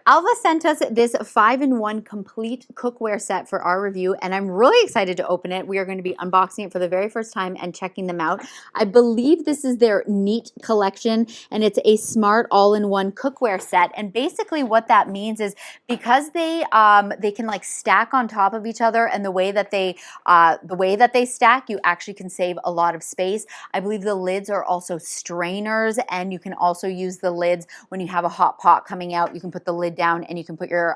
Alva sent us this 5-in-1 complete cookware set for our review, and I'm really excited to open it. We are going to be unboxing it for the very first time and checking them out. I believe this is their Neat collection, and it's a smart all-in-one cookware set. And basically what that means is because they can like stack on top of each other, and the way that they stack, you actually can save a lot of space. I believe the lids are also strainers, and you can also use the lids when you have a hot pot coming out. You can put the lid down and you can put your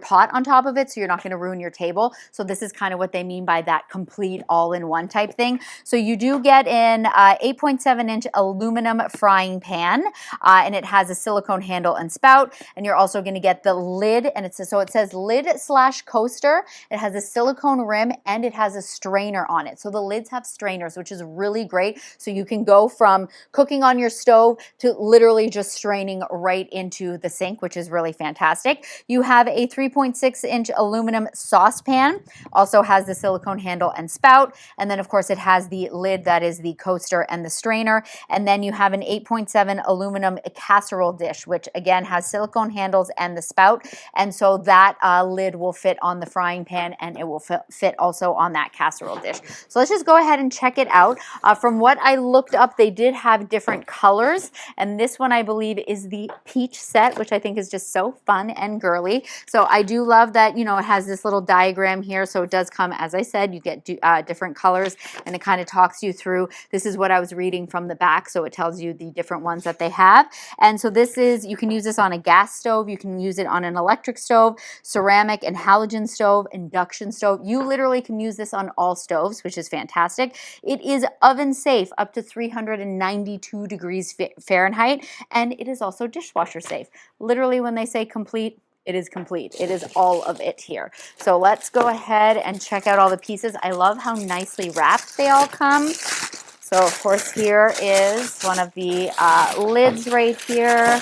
pot on top of it, so you're not going to ruin your table. So this is kind of what they mean by that complete all-in-one type thing. So you do get an 8.7-inch aluminum frying pan, and it has a silicone handle and spout. And you're also going to get the lid, and it says lid/coaster. It has a silicone rim and it has a strainer on it. So the lids have strainers, which is really great. So you can go from cooking on your stove to literally just straining right into the sink, which is really fantastic. You have a 3.6-inch aluminum saucepan, also has the silicone handle and spout, and then of course it has the lid that is the coaster and the strainer. And then you have an 8.7 aluminum casserole dish, which again has silicone handles and the spout, and so that lid will fit on the frying pan, and it will fit also on that casserole dish. So let's just go ahead and check it out. From what I looked up, they did have different colors, and this one I believe is the peach set, which I think is just so fun and girly. So I do love that, you know, it has this little diagram here. So it does come, as I said, you get different colors, and it kind of talks you through. This is what I was reading from the back, so it tells you the different ones that they have. And so this is, you can use this on a gas stove, you can use it on an electric stove, ceramic and halogen stove, induction stove. You literally can use this on all stoves, which is fantastic. It is oven safe up to 392 degrees Fahrenheit, and it is also dishwasher safe. Literally, when they say complete, it is complete. It is all of it here. So let's go ahead and check out all the pieces. I love how nicely wrapped they all come. So of course here is one of the lids right here.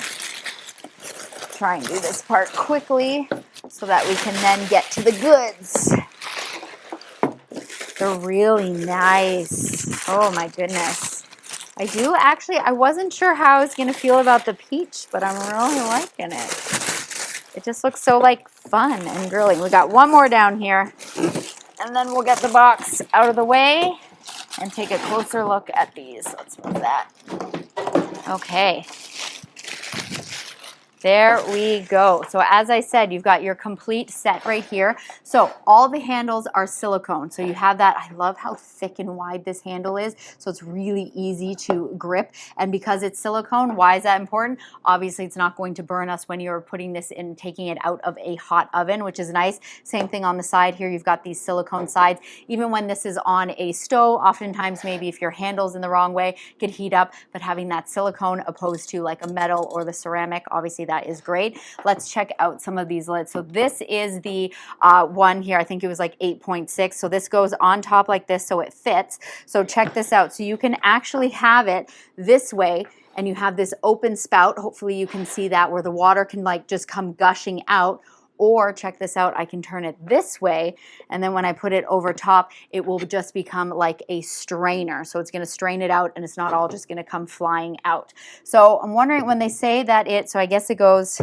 Try and do this part quickly so that we can then get to the goods. They're really nice. Oh my goodness. I wasn't sure how I was going to feel about the peach, but I'm really liking it. It just looks so like fun and girly. We got one more down here, and then we'll get the box out of the way and take a closer look at these. Let's move that. Okay. There we go. So as I said, you've got your complete set right here. So all the handles are silicone. So you have that. I love how thick and wide this handle is. So it's really easy to grip. And because it's silicone, why is that important? Obviously, it's not going to burn us when you're putting this in, taking it out of a hot oven, which is nice. Same thing on the side here. You've got these silicone sides. Even when this is on a stove, oftentimes maybe if your handle's in the wrong way, it could heat up. But having that silicone opposed to like a metal or the ceramic, obviously that is great. Let's check out some of these lids. So this is the one here. I think it was like 8.6. So this goes on top like this so it fits. So check this out. So you can actually have it this way, and you have this open spout. Hopefully you can see that, where the water can like just come gushing out. Or check this out, I can turn it this way, and then when I put it over top, it will just become like a strainer. So it's going to strain it out, and it's not all just going to come flying out. So I'm wondering when they say that so I guess it goes,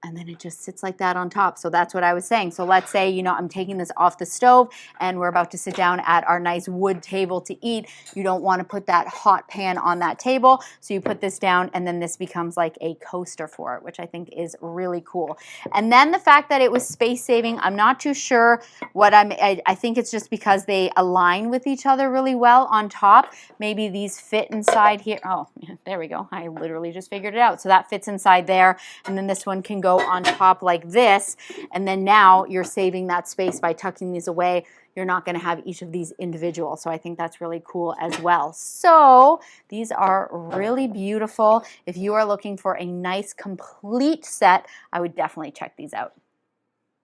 and then it just sits like that on top. So that's what I was saying. So let's say, you know, I'm taking this off the stove and we're about to sit down at our nice wood table to eat. You don't want to put that hot pan on that table. So you put this down, and then this becomes like a coaster for it, which I think is really cool. And then the fact that it was space saving, I'm not too sure what I think it's just because they align with each other really well on top. Maybe these fit inside here. Oh, there we go. I literally just figured it out. So that fits inside there. And then this one can go on top like this, and then now you're saving that space by tucking these away. You're not going to have each of these individual, so I think that's really cool as well. So these are really beautiful. If you are looking for a nice complete set, I would definitely check these out.